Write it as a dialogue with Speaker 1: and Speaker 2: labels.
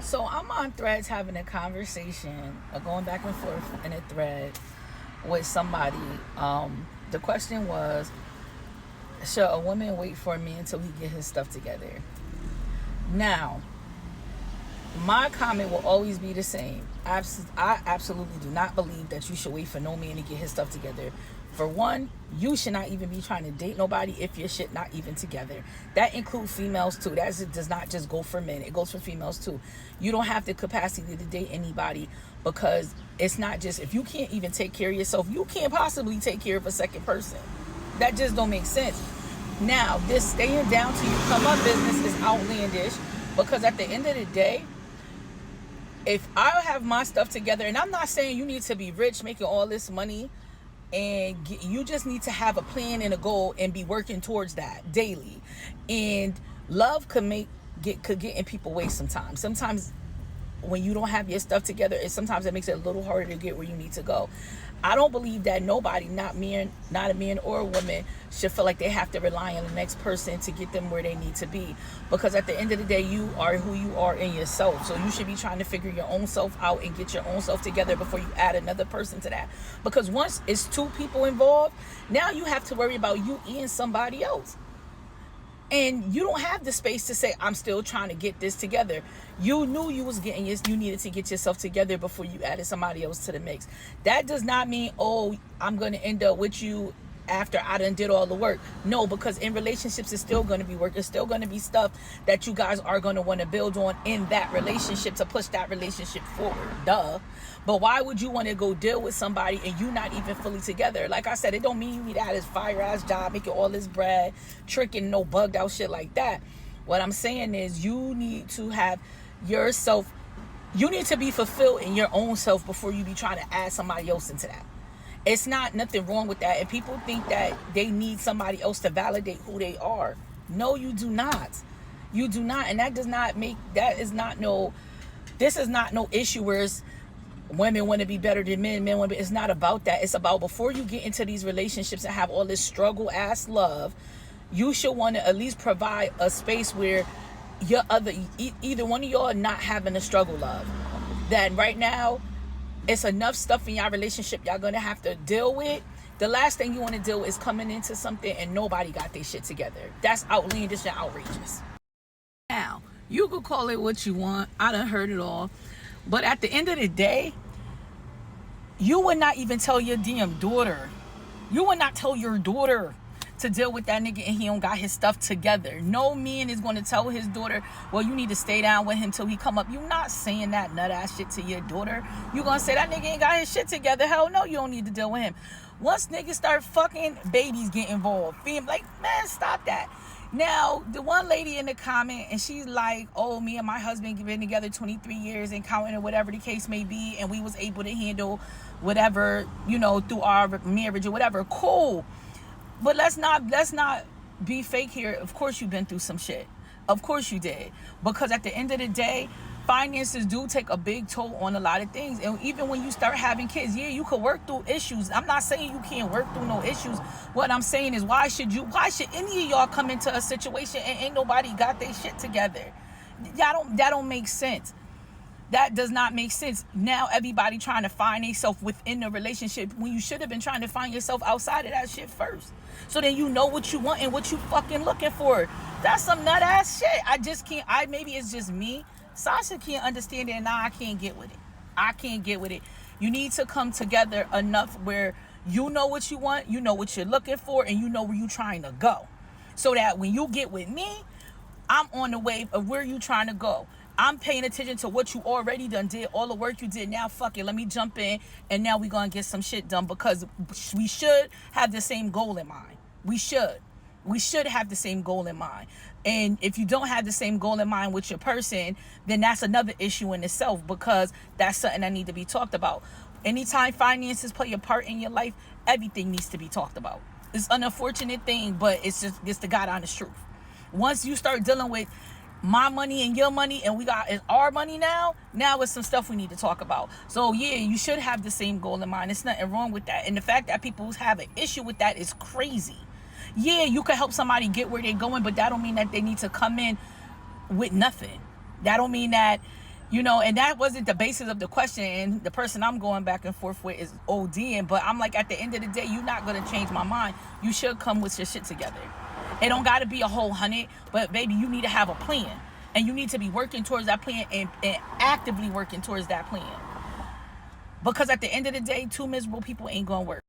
Speaker 1: So I'm on Threads having a conversation, going back and forth in a thread with somebody. The question was, should a woman wait for a man until he get his stuff together? Now, my comment will always be the same. I absolutely do not believe that you should wait for no man to get his stuff together. For one, you should not even be trying to date nobody if your shit not even together. That includes females too. That does not just go for men. It goes for females too. You don't have the capacity to date anybody because it's not just, if you can't even take care of yourself, you can't possibly take care of a second person. That just don't make sense. Now, this staying down till you come up business is outlandish because at the end of the day, if I have my stuff together, and I'm not saying you need to be rich making all this money, and you just need to have a plan and a goal and be working towards that daily. And love could get in people way sometimes when you don't have your stuff together, sometimes it makes it a little harder to get where you need to go. I don't believe that nobody, not a man or a woman, should feel like they have to rely on the next person to get them where they need to be. Because at the end of the day, you are who you are in yourself. So you should be trying to figure your own self out and get your own self together before you add another person to that. Because once it's two people involved, now you have to worry about you and somebody else. And you don't have the space to say, I'm still trying to get this together. You knew you needed to get yourself together before you added somebody else to the mix. That does not mean, oh, I'm going to end up with you after I done did all the work. No, because in relationships, it's still going to be work. It's still going to be stuff that you guys are going to want to build on in that relationship to push that relationship forward. Duh. But why would you want to go deal with somebody and you not even fully together? Like I said, it don't mean you need to have this fire-ass job, making all this bread, tricking, no bugged out shit like that. What I'm saying is you need to have yourself, you need to be fulfilled in your own self before you be trying to add somebody else into that. It's not nothing wrong with that. And people think that they need somebody else to validate who they are. No, you do not. You do not. And this is not no issue where it's women want to be better than men want to be. It's not about that. It's about before you get into these relationships and have all this struggle ass love, you should want to at least provide a space where either one of y'all are not having a struggle love. That right now, it's enough stuff in y'all relationship y'all gonna have to deal with. The last thing you want to deal with is coming into something and nobody got their shit together. That's outlandish and outrageous. Now, you could call it what you want. I done heard it all. But at the end of the day, you would not even tell your damn daughter. You would not tell your daughter to deal with that nigga and he don't got his stuff together. No man is going to tell his daughter, well, you need to stay down with him till he come up. You not saying that nut ass shit to your daughter. You gonna say that nigga ain't got his shit together. Hell no, you don't need to deal with him. Once niggas start fucking, babies get involved. Like, man, stop that. Now, the one lady in the comment, and she's like, oh, me and my husband been together 23 years and counting or whatever the case may be, and we was able to handle whatever, through our marriage or whatever. Cool. But let's not be fake here. Of course you've been through some shit. Of course you did. Because at the end of the day, finances do take a big toll on a lot of things. And even when you start having kids, yeah, you could work through issues. I'm not saying you can't work through no issues. What I'm saying is why should any of y'all come into a situation and ain't nobody got their shit together? That don't make sense. That does not make sense. Now everybody trying to find themselves within the relationship when you should have been trying to find yourself outside of that shit first. So then you know what you want and what you fucking looking for. That's some nut ass shit. I just can't. Maybe it's just me. Sasha can't understand it, and now I can't get with it. I can't get with it. You need to come together enough where you know what you want, you know what you're looking for, and you know where you're trying to go. So that when you get with me, I'm on the wave of where you trying to go. I'm paying attention to what you already done did, all the work you did. Now, fuck it, let me jump in, and now we gonna get some shit done because we should have the same goal in mind. We should have the same goal in mind. And if you don't have the same goal in mind with your person, then that's another issue in itself because that's something that need to be talked about. Anytime finances play a part in your life, everything needs to be talked about. It's an unfortunate thing, but it's the God honest truth. Once you start dealing with my money and your money and it's our money now it's some stuff we need to talk about. So yeah, you should have the same goal in mind. There's nothing wrong with that. And the fact that people have an issue with that is crazy. Yeah, you can help somebody get where they're going, but that don't mean that they need to come in with nothing. That don't mean that You know, and that wasn't the basis of the question. And the person I'm going back and forth with is ODing. But I'm like, at the end of the day, you're not going to change my mind. You should come with your shit together. It don't got to be a whole 100, but baby, you need to have a plan. And you need to be working towards that plan and actively working towards that plan. Because at the end of the day, two miserable people ain't going to work.